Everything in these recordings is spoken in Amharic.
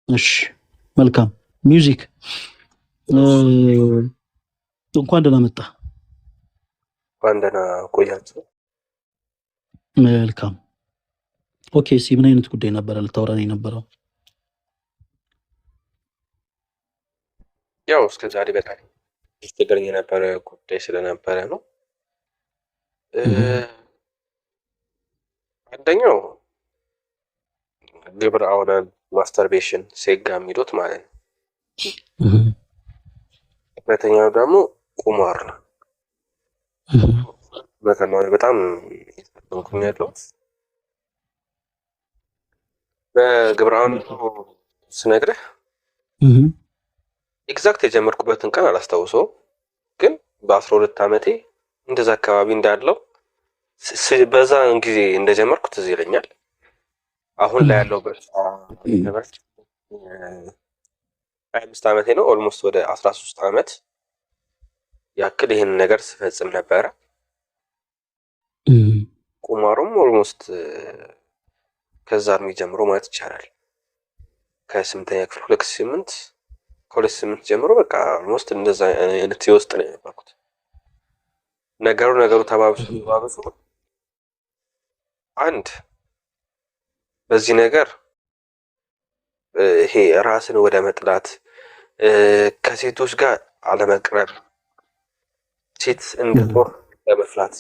እሺ መልካም ሚውዚክ እንኳን ደህና መጣ። እንኳን ደህና ቆያችሁ። መልካም ኦኬ። ምን አይነት ጉዳይ ነበረ ልታወራን የነበረው? ያው እስከ ዛሬ በጣም ይስተገረኝ የነበረ ጉዳይ ስለነበረ ነው። አንደኛው ግብረ አውራን ማስተርቤሽን ሴጋ የሚሉት ማለት ነው። ሁለተኛው ደግሞ ቁማር ነው። በጣም ይስተንኩኝ ያለው በግብረ አውራን ስነግርህ ኤግዛክት የጀመርኩበትን ቀን አላስታውሰው፣ ግን በ12 ዓመቴ እንደዛ አካባቢ እንዳለው በዛን ጊዜ እንደጀመርኩ ትዝ ይለኛል። አሁን ላይ ያለው በትምህርት 25 ዓመቴ ነው። ኦልሞስት ወደ 13 ዓመት ያክል ይህን ነገር ስፈጽም ነበረ። ቁማሩም ኦልሞስት ከዛ እድሜ ጀምሮ ማለት ይቻላል ከ8ኛ ክፍል 2008 ጀምሮ በቃ ኦልሞስት እንደዛ አይነት ውስጥ ነው የነበርኩት። ነገሩ ተባብሶ አንድ በዚህ ነገር ይሄ ራስን ወደ መጥላት፣ ከሴቶች ጋር አለመቅረብ፣ ሴት እንደ ጦር ለመፍላት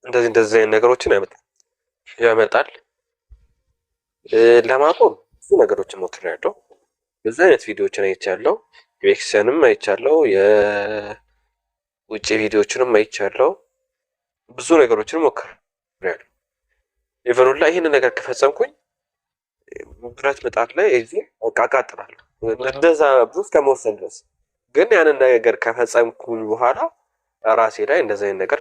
እንደዚህ አይነት ነገሮችን ያመጣል። ለማቆም ብዙ ነገሮችን ሞክሬያለሁ። ብዙ አይነት ቪዲዮዎችን አይቻለሁ። የቤክሰንም አይቻለሁ፣ የውጭ ቪዲዮዎችንም አይቻለሁ። ብዙ ነገሮችን ሞክሬያለሁ። ኢቨን ሁላ ይህን ነገር ከፈጸምኩኝ ብረት ምጣድ ላይ እዚህ አቃጥላለሁ፣ እንደዛ ብዙ እስከመወሰን ድረስ። ግን ያንን ነገር ከፈጸምኩኝ በኋላ ራሴ ላይ እንደዚህ አይነት ነገር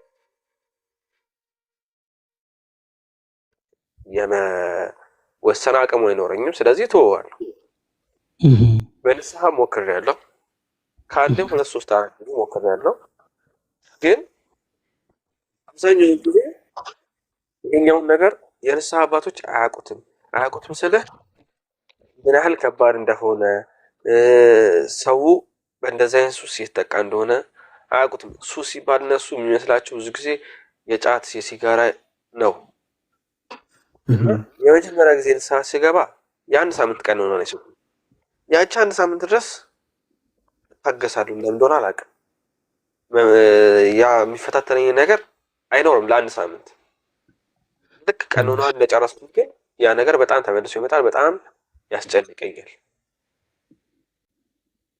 የመወሰን አቅሙ አይኖረኝም። ስለዚህ ተወዋለሁ። በንስሐ ሞክሬያለሁ። ከአንድም 2-3 አራት ሞክሬያለሁ። ግን አብዛኛውን ጊዜ ይሄኛውን ነገር የንስሐ አባቶች አያውቁትም ስልህ ምን ያህል ከባድ እንደሆነ፣ ሰው በእንደዚህ አይነት ሱስ የተጠቃ እንደሆነ አያውቁትም። ሱስ ሲባል እነሱ የሚመስላቸው ብዙ ጊዜ የጫት የሲጋራ ነው። የመጀመሪያ ጊዜ ንስሐ ሲገባ የ1 ሳምንት ቀን ሆነ ነው። ያቺ 1 ሳምንት ድረስ ታገሳለሁ። ለምን እንደሆነ አላውቅም። ያ የሚፈታተነኝ ነገር አይኖርም ለ1 ሳምንት። ልክ ቀኖናን እንደጨረስኩት ግን ያ ነገር በጣም ተመልሶ ይመጣል። በጣም ያስጨንቀኛል።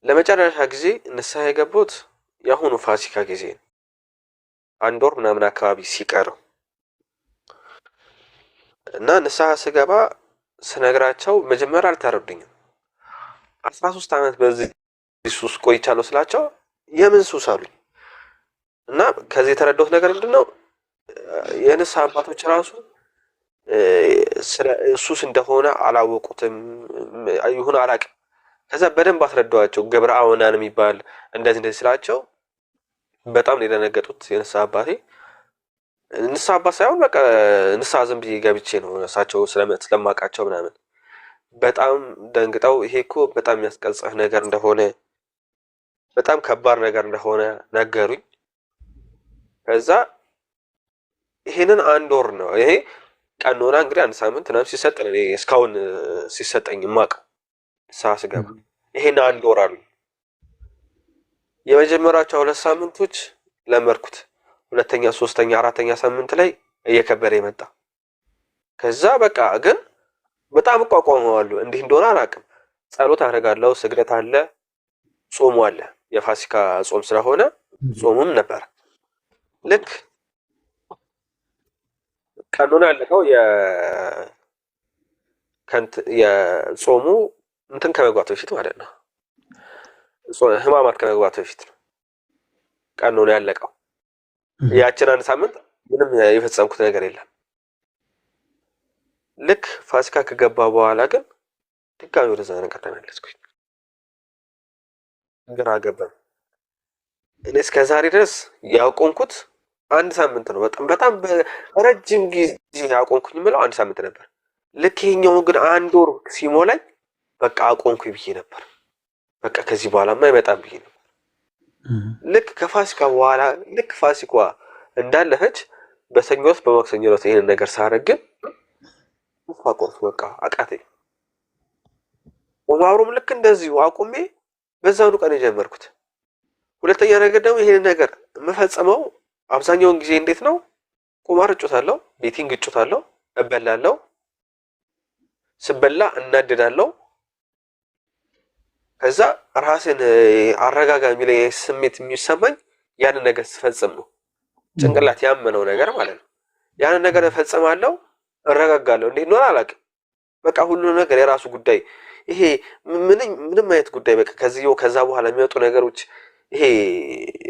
ለመጨረሻ ጊዜ ንስሐ የገቡት የአሁኑ ፋሲካ ጊዜ ነው። 1 ወር ምናምን አካባቢ ሲቀረው እና ንስሐ ስገባ ስነግራቸው መጀመሪያ አልተረዱኝም። 13 ዓመት በዚህ ሱስ ቆይቻለሁ ስላቸው የምን ሱስ አሉኝ። እና ከዚህ የተረዳሁት ነገር ምንድነው? የንስሐ አባቶች ራሱ ሱስ እንደሆነ አላወቁትም ይሁን አላውቅም። ከዛ በደንብ አስረዳዋቸው። ግብረ አውራን የሚባል እንደዚህ ስላቸው በጣም ነው የደነገጡት። የንስሐ አባቴ ንስሐ አባት ሳይሆን በቃ ንስሐ ዝም ብዬ ገብቼ ነው እሳቸው ስለማውቃቸው ምናምን በጣም ደንግጠው ይሄ እኮ በጣም የሚያስቀጽህ ነገር እንደሆነ፣ በጣም ከባድ ነገር እንደሆነ ነገሩኝ። ከዛ ይሄንን 1 ወር ነው ይሄ ቀኖና እንግዲህ 1 ሳምንት ምናምን ሲሰጥ ነው እስካሁን ሲሰጠኝ የማውቀው ንስሐ ስገባ። ይሄን 1 ወር አሉ። የመጀመሪያዎቹ 2 ሳምንቶች ለመርኩት። 2ኛ፣ 3ኛ፣ 4ኛ ሳምንት ላይ እየከበደ የመጣ። ከዛ በቃ ግን በጣም እቋቋመዋለሁ። እንዲህ እንደሆነ አላውቅም። ጸሎት አደርጋለሁ፣ ስግደት አለ፣ ጾሙ አለ። የፋሲካ ጾም ስለሆነ ጾሙም ነበር። ልክ ቀኖና ያለቀው የጾሙ እንትን ከመግባቱ በፊት ማለት ነው። ሕማማት ከመግባቱ በፊት ነው ቀኖና ያለቀው። ያችን 1 ሳምንት ምንም የፈጸምኩት ነገር የለም። ልክ ፋሲካ ከገባ በኋላ ግን ድጋሚ ወደዛ ነገር ተመለስኩኝ። ግራ ገባኝ። እኔ እስከ ዛሬ ድረስ ያቆምኩት 1 ሳምንት ነው። በጣም ረጅም ጊዜ ያቆምኩኝ የምለው 1 ሳምንት ነበር። ልክ ይሄኛው ግን 1 ወር ሲሞላኝ በቃ አቆምኩኝ ብዬ ነበር። በቃ ከዚህ በኋላማ አይመጣም ብዬ ነው። ልክ ከፋሲካ በኋላ ልክ ፋሲካ እንዳለፈች በሰኞ ዕለት በማክሰኞ ዕለት ይሄን ነገር ሳረግን አቆምኩ። በቃ አቃተኝ። ቁማሩም ልክ እንደዚሁ አቁሜ በዛው ቀን የጀመርኩት። ሁለተኛ ነገር ደግሞ ይሄን ነገር የምፈጽመው አብዛኛውን ጊዜ እንዴት ነው? ቁማር እጮታለሁ፣ ቤቲንግ እጮታለሁ፣ እበላለሁ። ስበላ እናደዳለሁ። ከዛ ራስን አረጋጋ የሚለኝ ስሜት የሚሰማኝ ያን ነገር ስፈጽም ነው። ጭንቅላት ያመነው ነገር ማለት ነው። ያን ነገር እፈጽማለሁ፣ እረጋጋለሁ። እንዴት ነው አላውቅም። በቃ ሁሉ ነገር የራሱ ጉዳይ። ይሄ ምንም አይነት ጉዳይ በቃ ከዛ በኋላ የሚወጡ ነገሮች ይሄ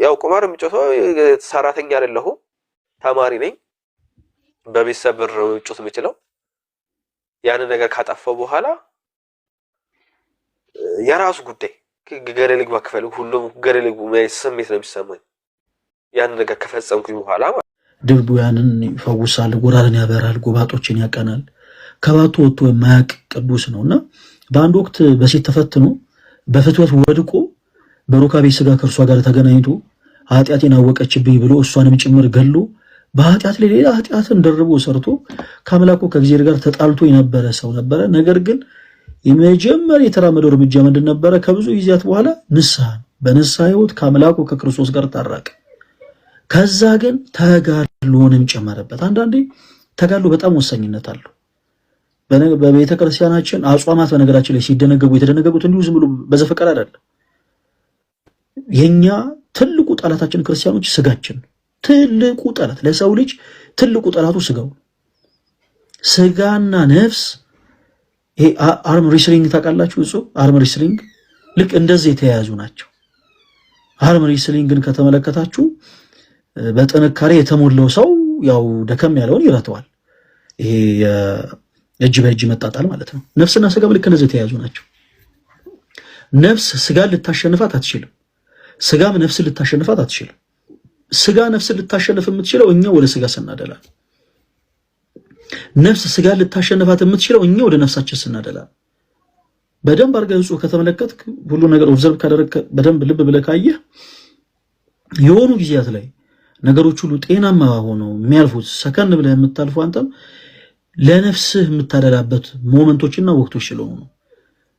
ያው ቁማር የምጮተው ሰራተኛ አይደለሁም፣ ተማሪ ነኝ። በቤተሰብ ብር ጮት የምችለው ያን ነገር ካጠፋው በኋላ የራሱ ጉዳይ ገደል ግባ ክፈል ሁሉም ገደል ግባ ስሜት ነው የሚሰማኝ ያን ነገር ከፈጸምኩኝ በኋላ ማለት። ድውያንን ይፈውሳል፣ ጎራርን ያበራል፣ ጎባጦችን ያቀናል። ከባቱ ወጥቶ የማያውቅ ቅዱስ ነውና በአንድ ወቅት በሴት ተፈትኖ በፍትወት ወድቆ በሩካቤ ስጋ ከእርሷ ጋር ተገናኝቶ ኃጢአቴን አወቀችብኝ ብሎ እሷንም ጭምር ገሎ በኃጢአት ላይ ሌላ ኃጢአትን ደርቦ ሰርቶ ከአምላኩ ከእግዚአብሔር ጋር ተጣልቶ የነበረ ሰው ነበረ። ነገር ግን የመጀመሪያ የተራመደው እርምጃ ምንድን ነበረ? ከብዙ ጊዜያት በኋላ ንስሐ። በንስሐ ሕይወት ከአምላኩ ከክርስቶስ ጋር ታረቀ። ከዛ ግን ተጋድሎንም ጨመረበት። አንዳንዴ ተጋድሎ በጣም ወሳኝነት አለው። በቤተ ክርስቲያናችን አጽዋማት በነገራችን ላይ ሲደነገጉ የተደነገጉት እንዲሁ ዝም ብሎ በዘፈቀድ አይደለም። የኛ ትልቁ ጠላታችን ክርስቲያኖች ስጋችን፣ ትልቁ ጠላት ለሰው ልጅ ትልቁ ጠላቱ ስጋው፣ ስጋና ነፍስ። ይሄ አርም ሪስሊንግ ታውቃላችሁ? እሱ አርም ሪስሊንግ ልክ እንደዚህ የተያያዙ ናቸው። አርም ሪስሊንግን ከተመለከታችሁ በጥንካሬ የተሞላው ሰው ያው ደከም ያለውን ይረተዋል። ይሄ እጅ በእጅ መጣጣል ማለት ነው። ነፍስና ስጋ ልክ እንደዚህ የተያያዙ ናቸው። ነፍስ ስጋን ልታሸንፋት አትችልም። ስጋም ነፍስን ልታሸንፋት አትችልም። ስጋ ነፍስን ልታሸንፍ የምትችለው እኛ ወደ ስጋ ስናደላ፣ ነፍስ ስጋን ልታሸንፋት የምትችለው እኛ ወደ ነፍሳችን ስናደላ። በደንብ አድርገህ ጽሑፍ ከተመለከትክ ሁሉ ነገር ኦብዘርቭ ካደረግክ በደንብ ልብ ብለህ ካየህ የሆኑ ጊዜያት ላይ ነገሮች ሁሉ ጤናማ ሆነው የሚያልፉት ሰከን ብለህ የምታልፈው አንተም ለነፍስህ የምታደላበት ሞመንቶችና ወቅቶች ስለሆኑ ነው።